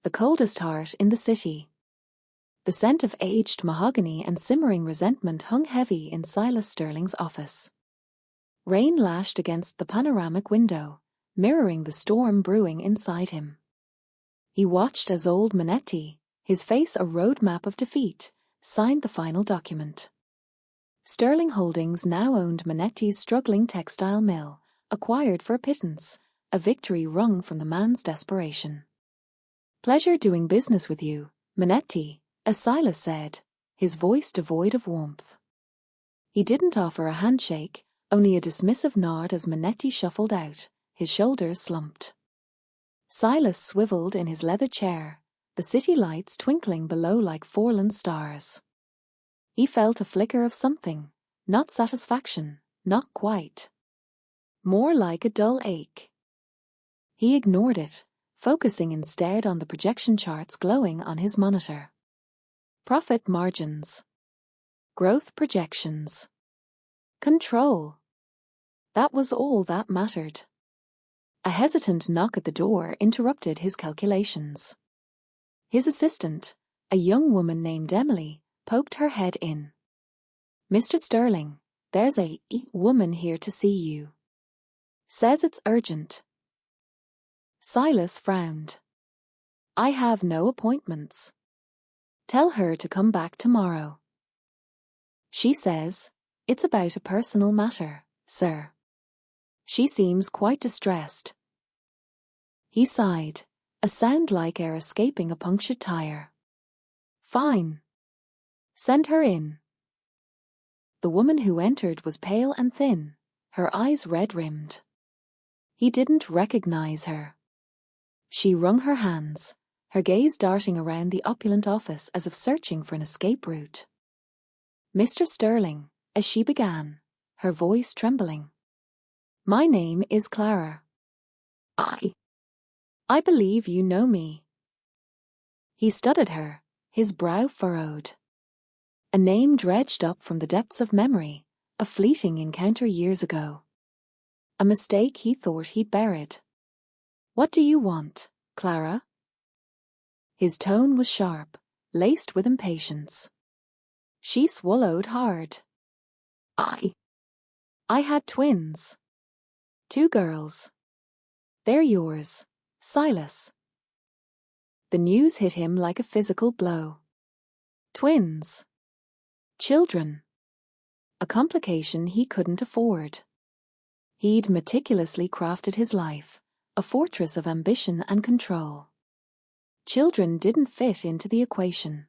the coldest heart in the city. The scent of aged mahogany and simmering resentment hung heavy in Silas Sterling's office. Rain lashed against the panoramic window, mirroring the storm brewing inside him. He watched as old Manetti, his face a roadmap of defeat, signed the final document. Sterling Holdings now owned Manetti's struggling textile mill, acquired for a pittance, a victory wrung from the man's desperation. "Pleasure doing business with you, Manetti," as Silas said, his voice devoid of warmth. He didn't offer a handshake, only a dismissive nod as Manetti shuffled out, his shoulders slumped. Silas swiveled in his leather chair, the city lights twinkling below like foreland stars. He felt a flicker of something, not satisfaction, not quite. More like a dull ache. He ignored it, focusing instead on the projection charts glowing on his monitor. Profit margins. Growth projections. Control. That was all that mattered. A hesitant knock at the door interrupted his calculations. His assistant, a young woman named Emily, poked her head in. "Mr. Sterling, there's a woman here to see you. Says it's urgent." Silas frowned. "I have no appointments. Tell her to come back tomorrow." "She says it's about a personal matter, sir. She seems quite distressed." He sighed, a sound like air escaping a punctured tire. "Fine. Send her in." The woman who entered was pale and thin, her eyes red-rimmed. He didn't recognize her. She wrung her hands, her gaze darting around the opulent office as if searching for an escape route. "Mr. Sterling," as she began, her voice trembling. "My name is Clara. I believe you know me." He studied her, his brow furrowed. A name dredged up from the depths of memory, a fleeting encounter years ago. A mistake he thought he'd buried. "What do you want, Clara?" His tone was sharp, laced with impatience. She swallowed hard. I had twins. 2 girls. They're yours, Silas." The news hit him like a physical blow. Twins. Children. A complication he couldn't afford. He'd meticulously crafted his life, a fortress of ambition and control. Children didn't fit into the equation.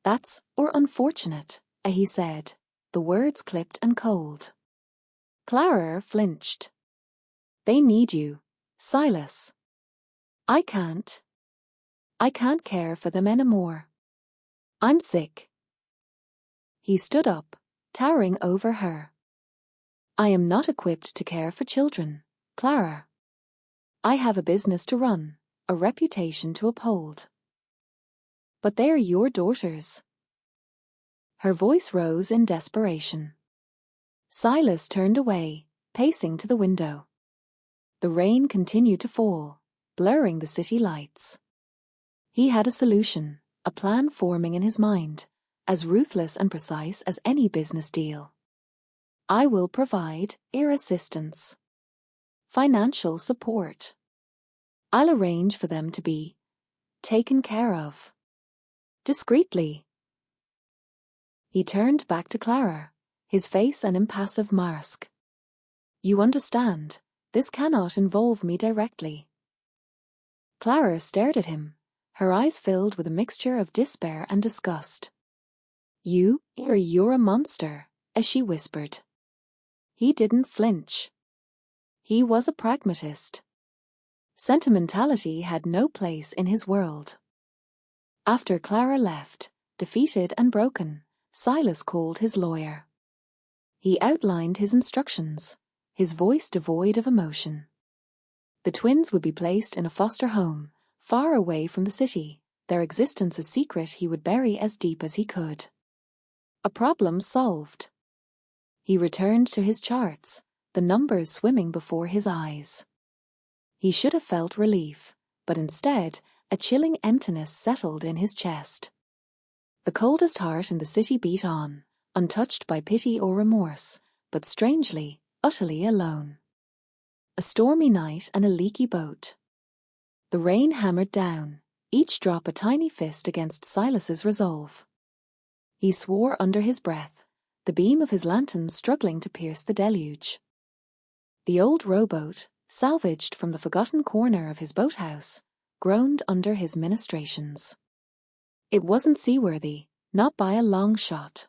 "That's unfortunate," he said, the words clipped and cold. Clara flinched. "They need you, Silas. I can't care for them anymore. I'm sick." He stood up, towering over her. "I am not equipped to care for children, Clara. I have a business to run, a reputation to uphold." "But they're your daughters." Her voice rose in desperation. Silas turned away, pacing to the window. The rain continued to fall, blurring the city lights. He had a solution, a plan forming in his mind, as ruthless and precise as any business deal. "I will provide assistance. Financial support. I'll arrange for them to be taken care of. Discreetly." He turned back to Clara, his face an impassive mask. "You understand, this cannot involve me directly." Clara stared at him, her eyes filled with a mixture of despair and disgust. You're a monster," as she whispered. He didn't flinch. He was a pragmatist. Sentimentality had no place in his world. After Clara left, defeated and broken, Silas called his lawyer. He outlined his instructions, his voice devoid of emotion. The twins would be placed in a foster home, far away from the city, their existence a secret he would bury as deep as he could. A problem solved. He returned to his charts, the numbers swimming before his eyes. He should have felt relief, but instead, a chilling emptiness settled in his chest. The coldest heart in the city beat on, untouched by pity or remorse, but strangely, utterly alone. A stormy night and a leaky boat. The rain hammered down, each drop a tiny fist against Silas's resolve. He swore under his breath, the beam of his lantern struggling to pierce the deluge. The old rowboat, salvaged from the forgotten corner of his boathouse, groaned under his ministrations. It wasn't seaworthy, not by a long shot.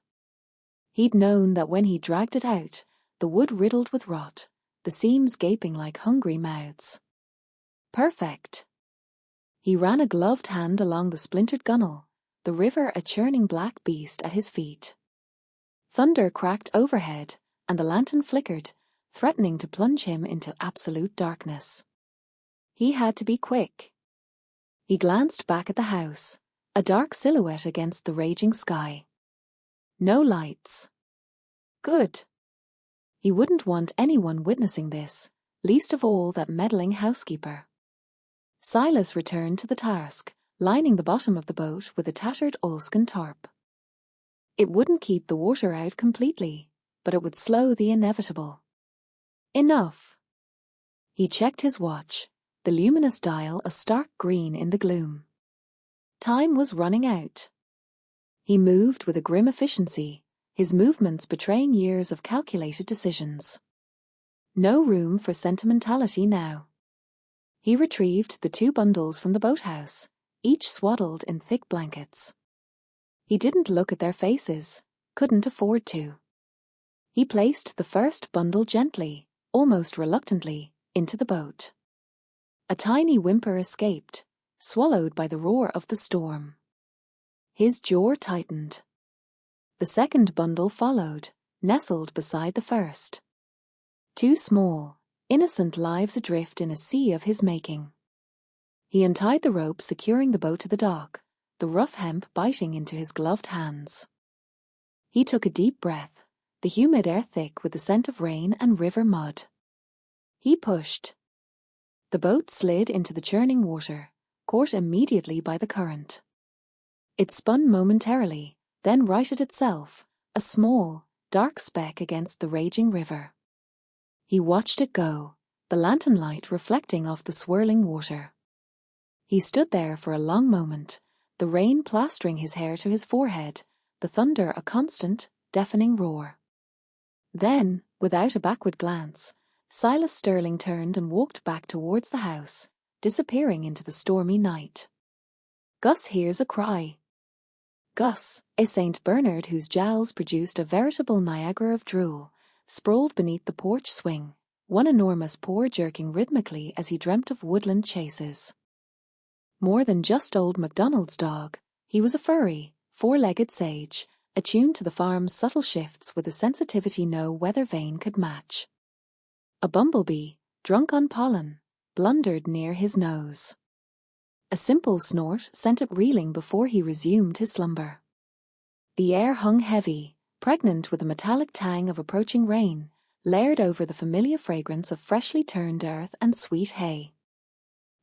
He'd known that when he dragged it out, the wood riddled with rot, the seams gaping like hungry mouths. Perfect. He ran a gloved hand along the splintered gunwale, the river a churning black beast at his feet. Thunder cracked overhead, and the lantern flickered, threatening to plunge him into absolute darkness. He had to be quick. He glanced back at the house, a dark silhouette against the raging sky. No lights. Good. He wouldn't want anyone witnessing this, least of all that meddling housekeeper. Silas returned to the task, lining the bottom of the boat with a tattered oilskin tarp. It wouldn't keep the water out completely, but it would slow the inevitable. Enough. He checked his watch, the luminous dial a stark green in the gloom. Time was running out. He moved with a grim efficiency, his movements betraying years of calculated decisions. No room for sentimentality now. He retrieved the 2 bundles from the boathouse, each swaddled in thick blankets. He didn't look at their faces, couldn't afford to. He placed the first bundle gently, almost reluctantly, into the boat. A tiny whimper escaped, swallowed by the roar of the storm. His jaw tightened. The second bundle followed, nestled beside the first. 2 small, innocent lives adrift in a sea of his making. He untied the rope securing the boat to the dock, the rough hemp biting into his gloved hands. He took a deep breath, the humid air thick with the scent of rain and river mud. He pushed. The boat slid into the churning water, caught immediately by the current. It spun momentarily, then righted itself, a small, dark speck against the raging river. He watched it go, the lantern light reflecting off the swirling water. He stood there for a long moment, the rain plastering his hair to his forehead, the thunder a constant, deafening roar. Then, without a backward glance, Silas Sterling turned and walked back towards the house, disappearing into the stormy night. Gus hears a cry. Gus, a St. Bernard whose jowls produced a veritable Niagara of drool, sprawled beneath the porch swing, one enormous paw jerking rhythmically as he dreamt of woodland chases. More than just old MacDonald's dog, he was a furry, 4-legged sage, attuned to the farm's subtle shifts with a sensitivity no weather vane could match. A bumblebee, drunk on pollen, blundered near his nose. A simple snort sent it reeling before he resumed his slumber. The air hung heavy, pregnant with a metallic tang of approaching rain, layered over the familiar fragrance of freshly turned earth and sweet hay.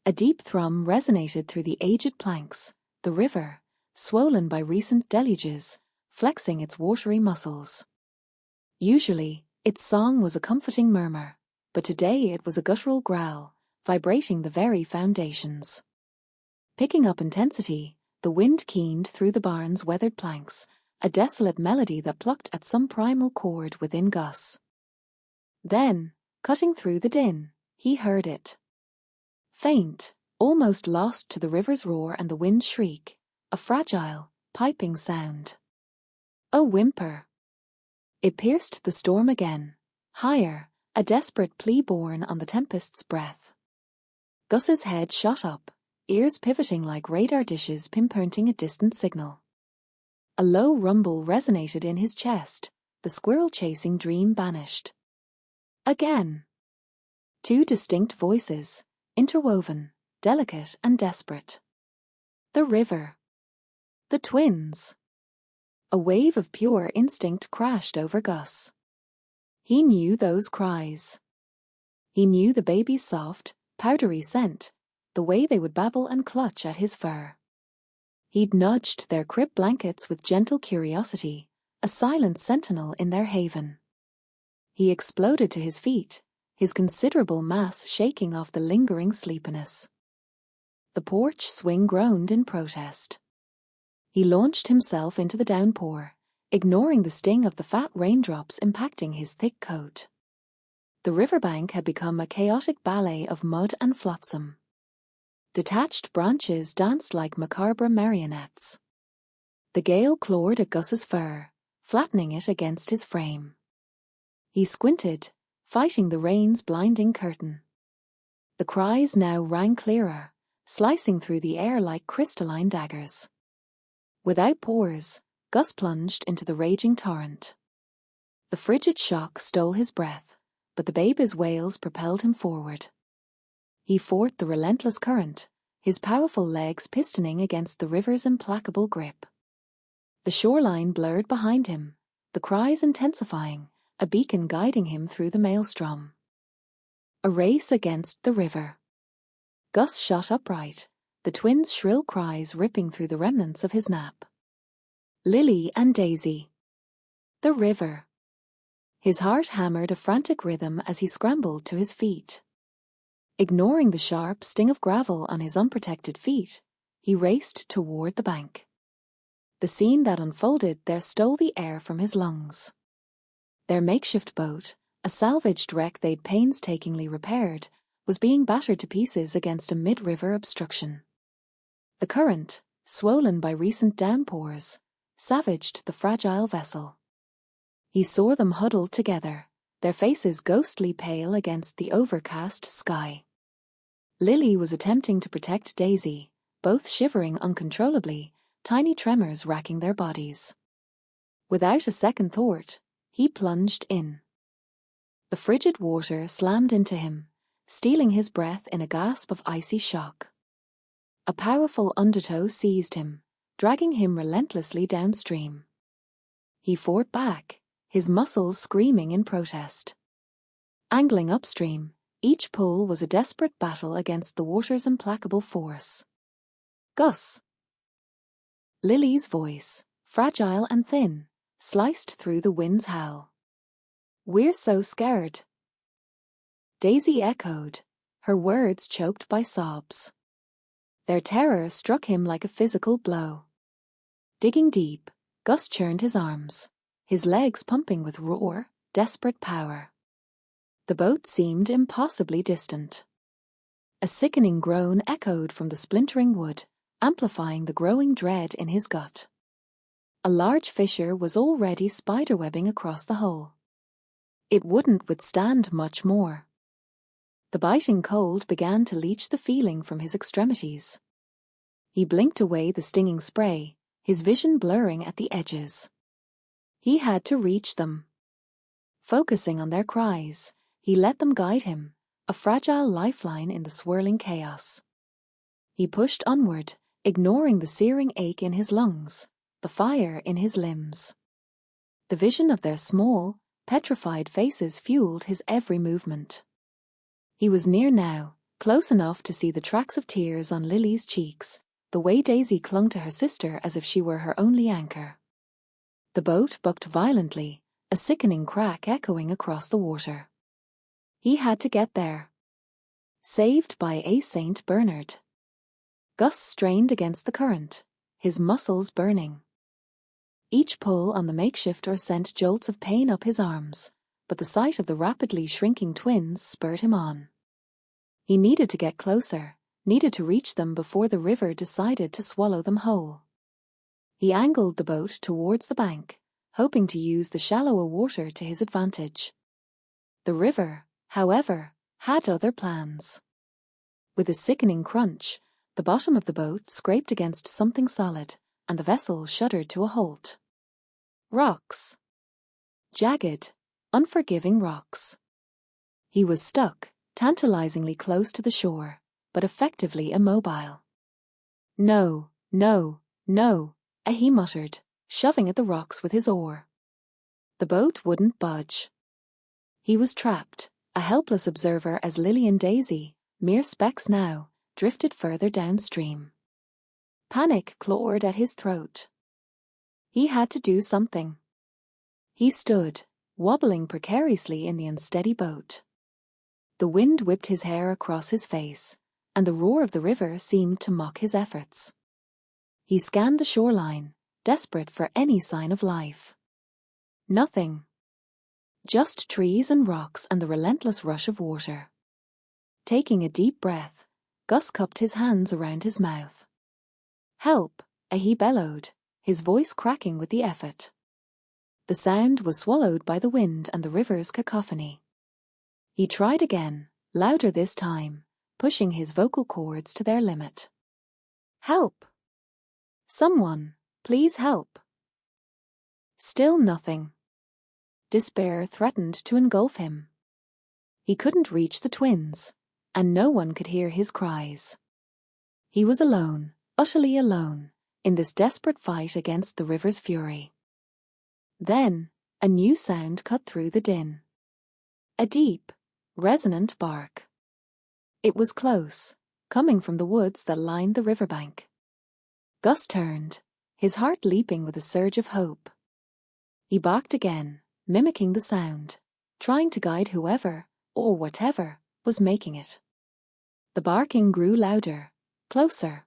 A deep thrum resonated through the aged planks, the river, swollen by recent deluges, flexing its watery muscles. Usually, its song was a comforting murmur, but today it was a guttural growl, vibrating the very foundations. Picking up intensity, the wind keened through the barn's weathered planks, a desolate melody that plucked at some primal chord within Gus. Then, cutting through the din, he heard it. Faint, almost lost to the river's roar and the wind's shriek, a fragile, piping sound. A whimper. It pierced the storm again, higher, a desperate plea borne on the tempest's breath. Gus's head shot up, ears pivoting like radar dishes pinpointing a distant signal. A low rumble resonated in his chest, the squirrel-chasing dream banished. Again. 2 distinct voices, interwoven, delicate and desperate. The river. The twins. A wave of pure instinct crashed over Gus. He knew those cries. He knew the baby's soft, powdery scent, the way they would babble and clutch at his fur. He'd nudged their crib blankets with gentle curiosity, a silent sentinel in their haven. He exploded to his feet, his considerable mass shaking off the lingering sleepiness. The porch swing groaned in protest. He launched himself into the downpour, ignoring the sting of the fat raindrops impacting his thick coat. The riverbank had become a chaotic ballet of mud and flotsam. Detached branches danced like macabre marionettes. The gale clawed at Gus's fur, flattening it against his frame. He squinted, fighting the rain's blinding curtain. The cries now rang clearer, slicing through the air like crystalline daggers. Without pause, Gus plunged into the raging torrent. The frigid shock stole his breath, but the baby's wails propelled him forward. He fought the relentless current, his powerful legs pistoning against the river's implacable grip. The shoreline blurred behind him, the cries intensifying, a beacon guiding him through the maelstrom. A race against the river. Gus shot upright, the twins' shrill cries ripping through the remnants of his nap. Lily and Daisy. The river. His heart hammered a frantic rhythm as he scrambled to his feet. Ignoring the sharp sting of gravel on his unprotected feet, he raced toward the bank. The scene that unfolded there stole the air from his lungs. Their makeshift boat, a salvaged wreck they'd painstakingly repaired, was being battered to pieces against a mid-river obstruction. The current, swollen by recent downpours, savaged the fragile vessel. He saw them huddled together, their faces ghostly pale against the overcast sky. Lily was attempting to protect Daisy, both shivering uncontrollably, tiny tremors racking their bodies. Without a second thought, he plunged in. The frigid water slammed into him, stealing his breath in a gasp of icy shock. A powerful undertow seized him, dragging him relentlessly downstream. He fought back, his muscles screaming in protest. Angling upstream, each pull was a desperate battle against the water's implacable force. Gus! Lily's voice, fragile and thin, sliced through the wind's howl. We're so scared. Daisy echoed, her words choked by sobs. Their terror struck him like a physical blow. Digging deep, Gus churned his arms, his legs pumping with raw, desperate power. The boat seemed impossibly distant. A sickening groan echoed from the splintering wood, amplifying the growing dread in his gut. A large fissure was already spiderwebbing across the hull. It wouldn't withstand much more. The biting cold began to leach the feeling from his extremities. He blinked away the stinging spray, his vision blurring at the edges. He had to reach them. Focusing on their cries, he let them guide him, a fragile lifeline in the swirling chaos. He pushed onward, ignoring the searing ache in his lungs, the fire in his limbs. The vision of their small, petrified faces fueled his every movement. He was near now, close enough to see the tracks of tears on Lily's cheeks, the way Daisy clung to her sister as if she were her only anchor. The boat bucked violently, a sickening crack echoing across the water. He had to get there. Saved by a Saint Bernard. Gus strained against the current, his muscles burning. Each pull on the makeshift oar sent jolts of pain up his arms, but the sight of the rapidly shrinking twins spurred him on. He needed to get closer, needed to reach them before the river decided to swallow them whole. He angled the boat towards the bank, hoping to use the shallower water to his advantage. The river, however, had other plans. With a sickening crunch, the bottom of the boat scraped against something solid, and the vessel shuddered to a halt. Rocks. Jagged, unforgiving rocks. He was stuck, tantalizingly close to the shore, but effectively immobile. No, no, no, he muttered, shoving at the rocks with his oar. The boat wouldn't budge. He was trapped, a helpless observer as Lily and Daisy, mere specks now, drifted further downstream. Panic clawed at his throat. He had to do something. He stood, wobbling precariously in the unsteady boat. The wind whipped his hair across his face, and the roar of the river seemed to mock his efforts. He scanned the shoreline, desperate for any sign of life. Nothing. Just trees and rocks and the relentless rush of water. Taking a deep breath, Gus cupped his hands around his mouth. "Help!" he bellowed, his voice cracking with the effort. The sound was swallowed by the wind and the river's cacophony. He tried again, louder this time, pushing his vocal cords to their limit. "Help! Someone, please help!" Still nothing. Despair threatened to engulf him. He couldn't reach the twins, and no one could hear his cries. He was alone, utterly alone, in this desperate fight against the river's fury. Then, a new sound cut through the din. A deep, resonant bark. It was close, coming from the woods that lined the riverbank. Gus turned, his heart leaping with a surge of hope. He barked again, mimicking the sound, trying to guide whoever, or whatever, was making it. The barking grew louder, closer.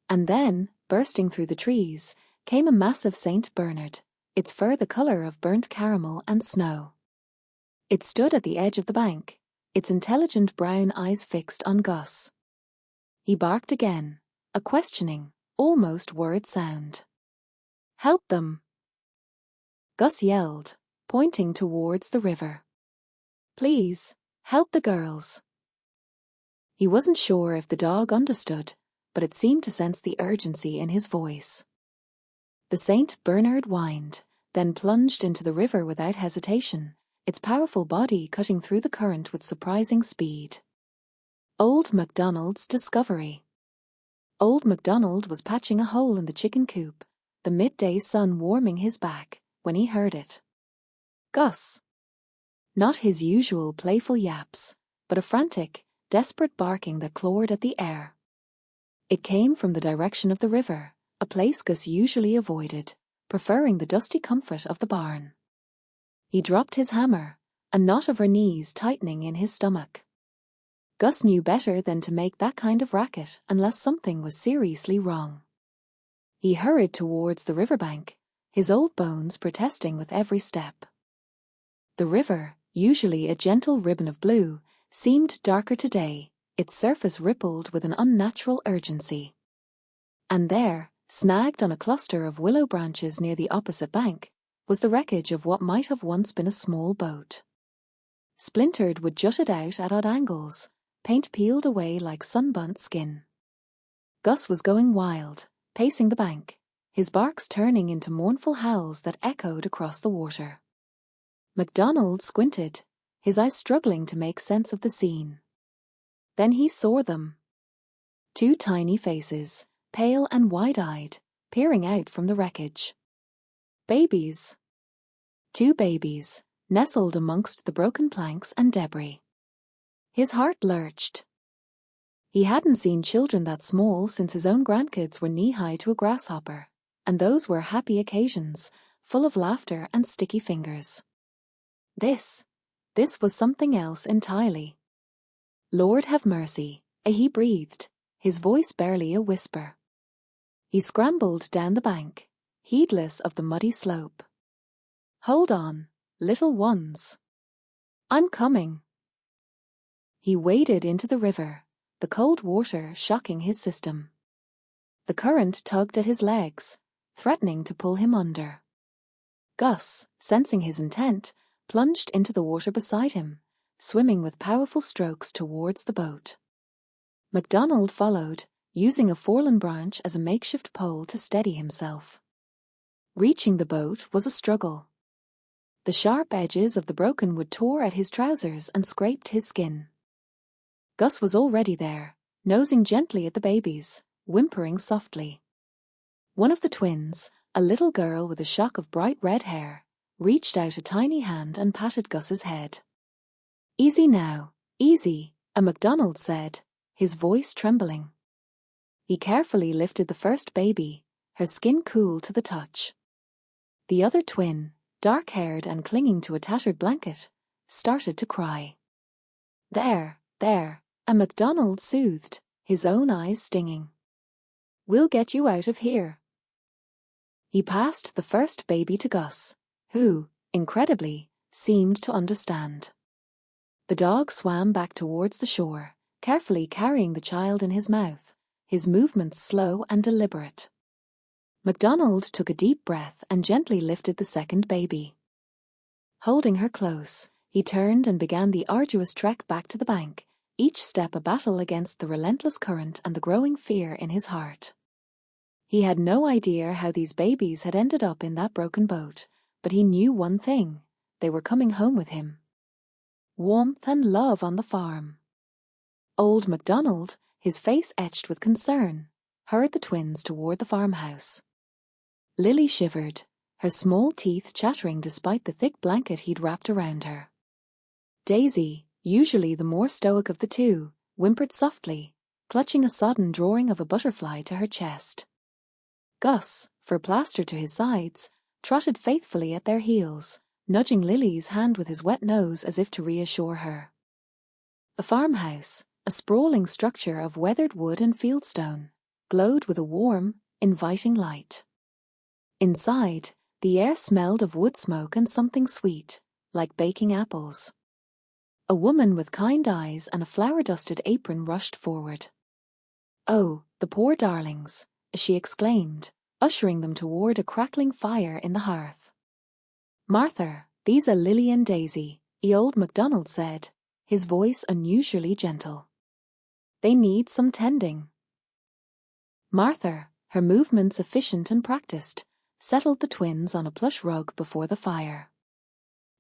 And then, bursting through the trees, came a massive St. Bernard, its fur the color of burnt caramel and snow. It stood at the edge of the bank, its intelligent brown eyes fixed on Gus. He barked again, a questioning, almost worried sound. "Help them!" Gus yelled, pointing towards the river. "Please, help the girls." He wasn't sure if the dog understood, but it seemed to sense the urgency in his voice. The St. Bernard whined, then plunged into the river without hesitation, its powerful body cutting through the current with surprising speed. Old MacDonald's discovery. Old MacDonald was patching a hole in the chicken coop, the midday sun warming his back, when he heard it. Gus. Not his usual playful yaps, but a frantic, desperate barking that clawed at the air. It came from the direction of the river, a place Gus usually avoided, preferring the dusty comfort of the barn. He dropped his hammer, a knot of her knees tightening in his stomach. Gus knew better than to make that kind of racket unless something was seriously wrong. He hurried towards the riverbank, his old bones protesting with every step. The river, usually a gentle ribbon of blue, seemed darker today, its surface rippled with an unnatural urgency. And there, snagged on a cluster of willow branches near the opposite bank, was the wreckage of what might have once been a small boat. Splintered wood jutted out at odd angles, paint peeled away like sunburnt skin. Gus was going wild, pacing the bank, his barks turning into mournful howls that echoed across the water. MacDonald squinted, his eyes struggling to make sense of the scene. Then he saw them. Two tiny faces, pale and wide-eyed, peering out from the wreckage. Babies. Two babies, nestled amongst the broken planks and debris. His heart lurched. He hadn't seen children that small since his own grandkids were knee-high to a grasshopper, and those were happy occasions, full of laughter and sticky fingers. This was something else entirely. "Lord have mercy," he breathed, his voice barely a whisper. He scrambled down the bank, heedless of the muddy slope. "Hold on, little ones. I'm coming." He waded into the river, the cold water shocking his system. The current tugged at his legs, threatening to pull him under. Gus, sensing his intent, plunged into the water beside him, swimming with powerful strokes towards the boat. MacDonald followed, using a fallen branch as a makeshift pole to steady himself. Reaching the boat was a struggle. The sharp edges of the broken wood tore at his trousers and scraped his skin. Gus was already there, nosing gently at the babies, whimpering softly. One of the twins, a little girl with a shock of bright red hair, reached out a tiny hand and patted Gus's head. "Easy now, easy," a MacDonald said, his voice trembling. He carefully lifted the first baby, her skin cool to the touch. The other twin, dark-haired and clinging to a tattered blanket, started to cry. There, a MacDonald soothed, his own eyes stinging. We'll get you out of here. He passed the first baby to Gus, who, incredibly, seemed to understand. The dog swam back towards the shore, carefully carrying the child in his mouth, his movements slow and deliberate. MacDonald took a deep breath and gently lifted the second baby. Holding her close, he turned and began the arduous trek back to the bank, each step a battle against the relentless current and the growing fear in his heart. He had no idea how these babies had ended up in that broken boat, but he knew one thing: they were coming home with him. Warmth and love on the farm. Old MacDonald, his face etched with concern, hurried the twins toward the farmhouse. Lily shivered, her small teeth chattering despite the thick blanket he'd wrapped around her. Daisy, usually the more stoic of the two, whimpered softly, clutching a sodden drawing of a butterfly to her chest. Gus, fur plastered to his sides, trotted faithfully at their heels, nudging Lily's hand with his wet nose as if to reassure her. The farmhouse, a sprawling structure of weathered wood and fieldstone, glowed with a warm, inviting light. Inside, the air smelled of wood smoke and something sweet, like baking apples. A woman with kind eyes and a flour-dusted apron rushed forward. "Oh, the poor darlings," she exclaimed, ushering them toward a crackling fire in the hearth. "Martha, these are Lily and Daisy," old MacDonald said, his voice unusually gentle. "They need some tending." Martha, her movements efficient and practiced, settled the twins on a plush rug before the fire.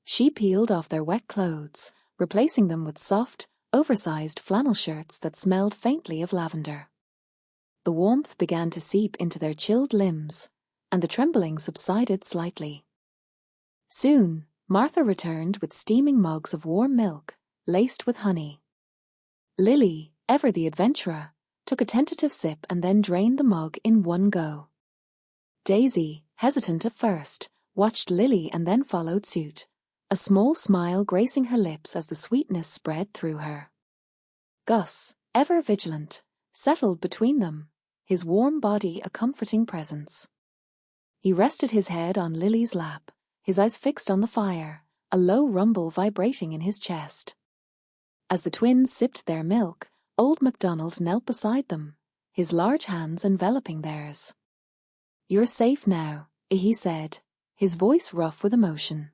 She peeled off their wet clothes, replacing them with soft, oversized flannel shirts that smelled faintly of lavender. The warmth began to seep into their chilled limbs, and the trembling subsided slightly. Soon, Martha returned with steaming mugs of warm milk, laced with honey. Lily, ever the adventurer, took a tentative sip and then drained the mug in one go. Daisy, hesitant at first, watched Lily and then followed suit, a small smile gracing her lips as the sweetness spread through her. Gus, ever vigilant, settled between them, his warm body a comforting presence. He rested his head on Lily's lap, his eyes fixed on the fire, a low rumble vibrating in his chest. As the twins sipped their milk, old MacDonald knelt beside them, his large hands enveloping theirs. "You're safe now," he said, his voice rough with emotion.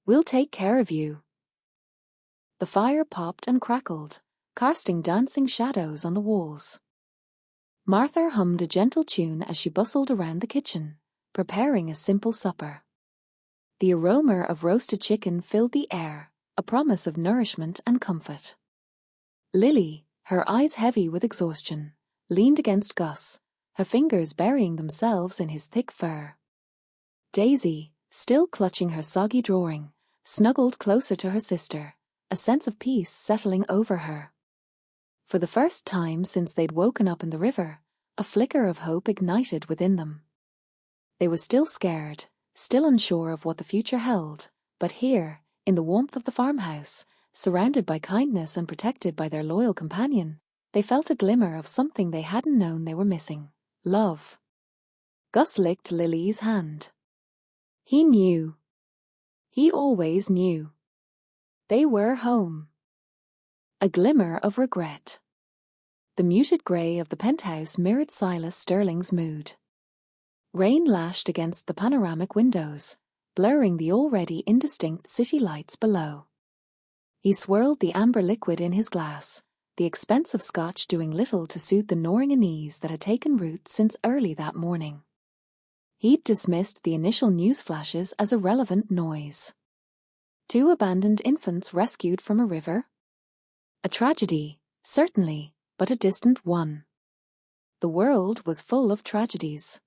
"We'll take care of you." The fire popped and crackled, casting dancing shadows on the walls. Martha hummed a gentle tune as she bustled around the kitchen, preparing a simple supper. The aroma of roasted chicken filled the air, a promise of nourishment and comfort. Lily, her eyes heavy with exhaustion, leaned against Gus, her fingers burying themselves in his thick fur. Daisy, still clutching her soggy drawing, snuggled closer to her sister, a sense of peace settling over her. For the first time since they'd woken up in the river, a flicker of hope ignited within them. They were still scared, still unsure of what the future held, but here, in the warmth of the farmhouse, surrounded by kindness and protected by their loyal companion, they felt a glimmer of something they hadn't known they were missing: love. Gus licked Lily's hand. He knew. He always knew. They were home. A glimmer of regret. The muted grey of the penthouse mirrored Silas Sterling's mood. Rain lashed against the panoramic windows, blurring the already indistinct city lights below. He swirled the amber liquid in his glass, the expensive scotch doing little to soothe the gnawing unease that had taken root since early that morning. He'd dismissed the initial news flashes as irrelevant noise. 2 abandoned infants rescued from a river? A tragedy, certainly, but a distant one. The world was full of tragedies.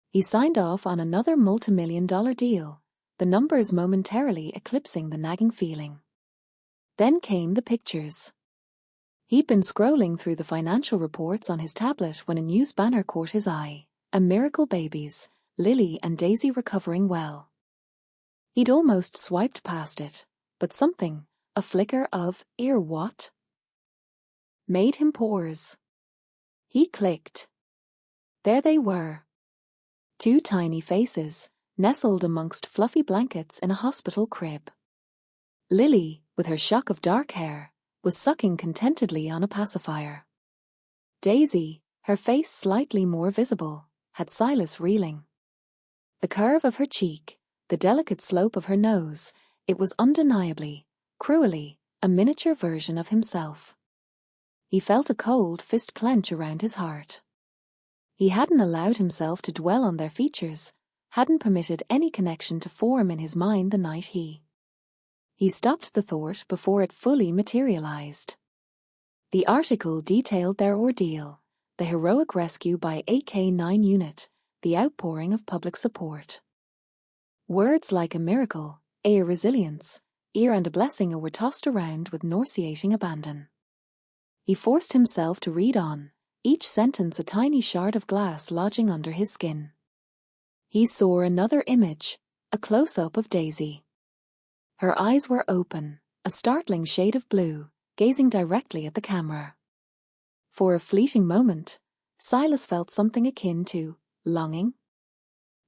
He signed off on another multi-million-dollar deal, the numbers momentarily eclipsing the nagging feeling. Then came the pictures. He'd been scrolling through the financial reports on his tablet when a news banner caught his eye. A miracle babies, Lily and Daisy recovering well. He'd almost swiped past it, but something, a flicker of ear what? Made him pause. He clicked. There they were. Two tiny faces, nestled amongst fluffy blankets in a hospital crib. Lily, with her shock of dark hair, was sucking contentedly on a pacifier. Daisy, her face slightly more visible, had Silas reeling. The curve of her cheek, the delicate slope of her nose, it was undeniably, cruelly, a miniature version of himself. He felt a cold fist clench around his heart. He hadn't allowed himself to dwell on their features, hadn't permitted any connection to form in his mind the night he stopped the thought before it fully materialized. The article detailed their ordeal, the heroic rescue by AK-9 unit, the outpouring of public support. Words like a miracle, a resilience, ear and a blessing were tossed around with nauseating abandon. He forced himself to read on, each sentence a tiny shard of glass lodging under his skin. He saw another image, a close-up of Daisy. Her eyes were open, a startling shade of blue, gazing directly at the camera. For a fleeting moment, Silas felt something akin to longing.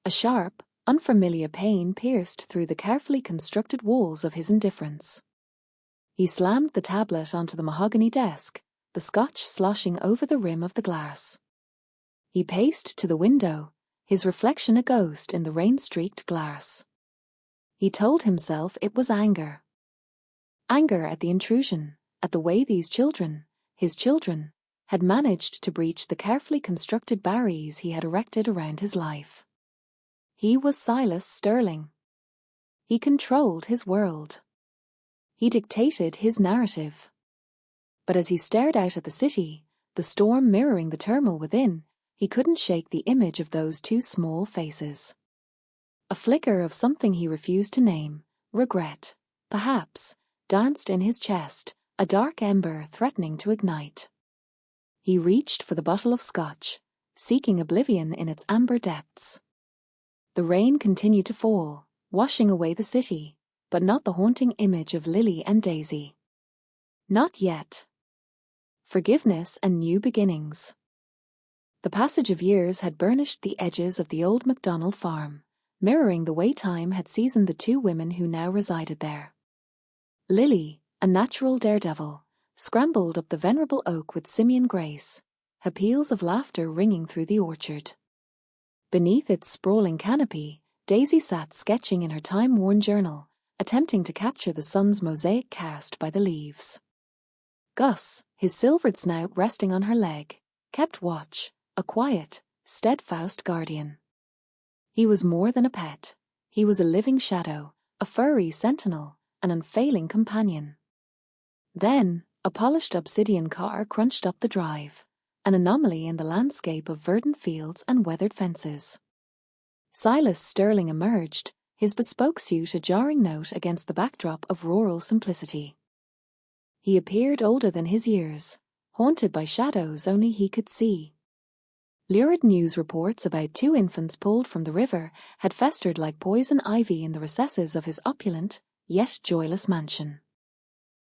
A sharp, unfamiliar pain pierced through the carefully constructed walls of his indifference. He slammed the tablet onto the mahogany desk, the scotch sloshing over the rim of the glass. He paced to the window, his reflection a ghost in the rain-streaked glass. He told himself it was anger. Anger at the intrusion, at the way these children, his children, had managed to breach the carefully constructed barriers he had erected around his life. He was Silas Sterling. He controlled his world. He dictated his narrative. But as he stared out at the city, the storm mirroring the turmoil within, he couldn't shake the image of those two small faces. A flicker of something he refused to name, regret, perhaps, danced in his chest, a dark ember threatening to ignite. He reached for the bottle of scotch, seeking oblivion in its amber depths. The rain continued to fall, washing away the city, but not the haunting image of Lily and Daisy. Not yet. Forgiveness and new beginnings. The passage of years had burnished the edges of the old MacDonald farm, mirroring the way time had seasoned the two women who now resided there. Lily, a natural daredevil, scrambled up the venerable oak with simian grace, her peals of laughter ringing through the orchard. Beneath its sprawling canopy, Daisy sat sketching in her time-worn journal, attempting to capture the sun's mosaic cast by the leaves. Gus, his silvered snout resting on her leg, kept watch, a quiet, steadfast guardian. He was more than a pet. He was a living shadow, a furry sentinel, an unfailing companion. Then, a polished obsidian car crunched up the drive, an anomaly in the landscape of verdant fields and weathered fences. Silas Sterling emerged, his bespoke suit a jarring note against the backdrop of rural simplicity. He appeared older than his years, haunted by shadows only he could see. Lurid news reports about two infants pulled from the river had festered like poison ivy in the recesses of his opulent, yet joyless mansion.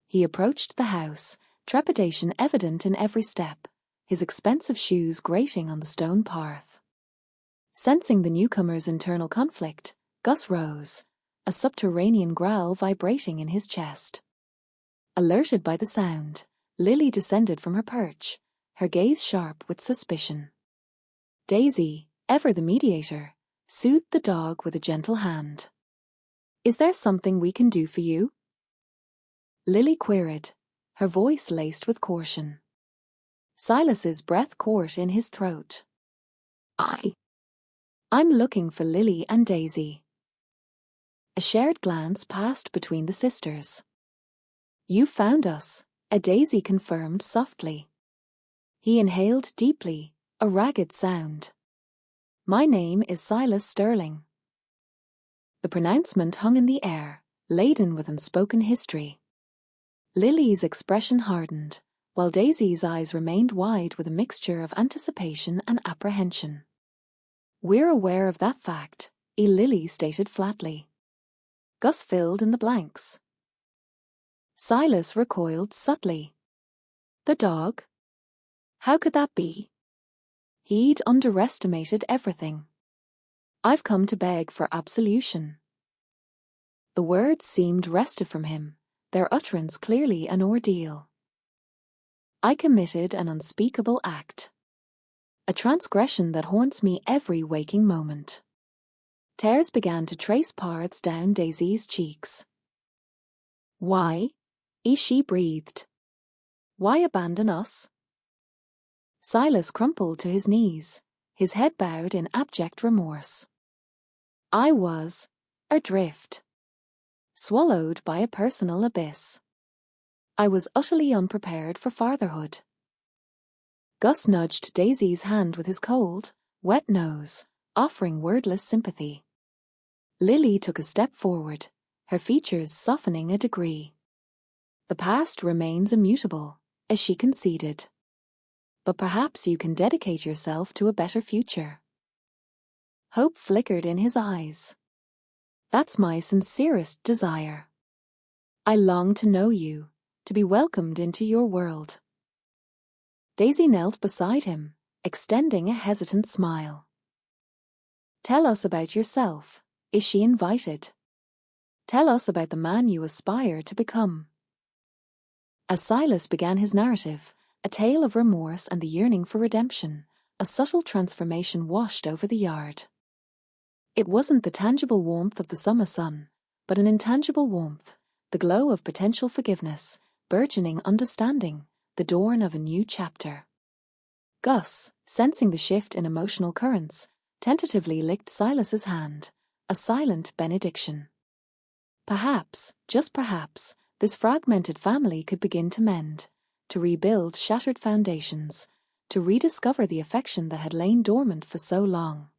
He approached the house, trepidation evident in every step, his expensive shoes grating on the stone path. Sensing the newcomer's internal conflict, Gus rose, a subterranean growl vibrating in his chest. Alerted by the sound, Lily descended from her perch, her gaze sharp with suspicion. Daisy, ever the mediator, soothed the dog with a gentle hand. "Is there something we can do for you?" Lily queried, her voice laced with caution. Silas's breath caught in his throat. I'm looking for Lily and Daisy." A shared glance passed between the sisters. "You found us," a Daisy confirmed softly. He inhaled deeply, a ragged sound. "My name is Silas Sterling." The pronouncement hung in the air, laden with unspoken history. Lily's expression hardened, while Daisy's eyes remained wide with a mixture of anticipation and apprehension. "We're aware of that fact," Lily stated flatly. Gus filled in the blanks. Silas recoiled subtly. "The dog? How could that be?" He'd underestimated everything. "I've come to beg for absolution." The words seemed wrested from him, their utterance clearly an ordeal. "I committed an unspeakable act. A transgression that haunts me every waking moment." Tears began to trace paths down Daisy's cheeks. "Why?" she breathed. "Why abandon us?" Silas crumpled to his knees, his head bowed in abject remorse. "I was adrift, swallowed by a personal abyss. I was utterly unprepared for fatherhood." Gus nudged Daisy's hand with his cold, wet nose, offering wordless sympathy. Lily took a step forward, her features softening a degree. "The past remains immutable," as she conceded. "But perhaps you can dedicate yourself to a better future." Hope flickered in his eyes. "That's my sincerest desire. I long to know you, to be welcomed into your world." Daisy knelt beside him, extending a hesitant smile. "Tell us about yourself," she invited. "Tell us about the man you aspire to become." As Silas began his narrative, a tale of remorse and the yearning for redemption, a subtle transformation washed over the yard. It wasn't the tangible warmth of the summer sun, but an intangible warmth, the glow of potential forgiveness, burgeoning understanding, the dawn of a new chapter. Gus, sensing the shift in emotional currents, tentatively licked Silas's hand, a silent benediction. Perhaps, just perhaps, this fragmented family could begin to mend, to rebuild shattered foundations, to rediscover the affection that had lain dormant for so long.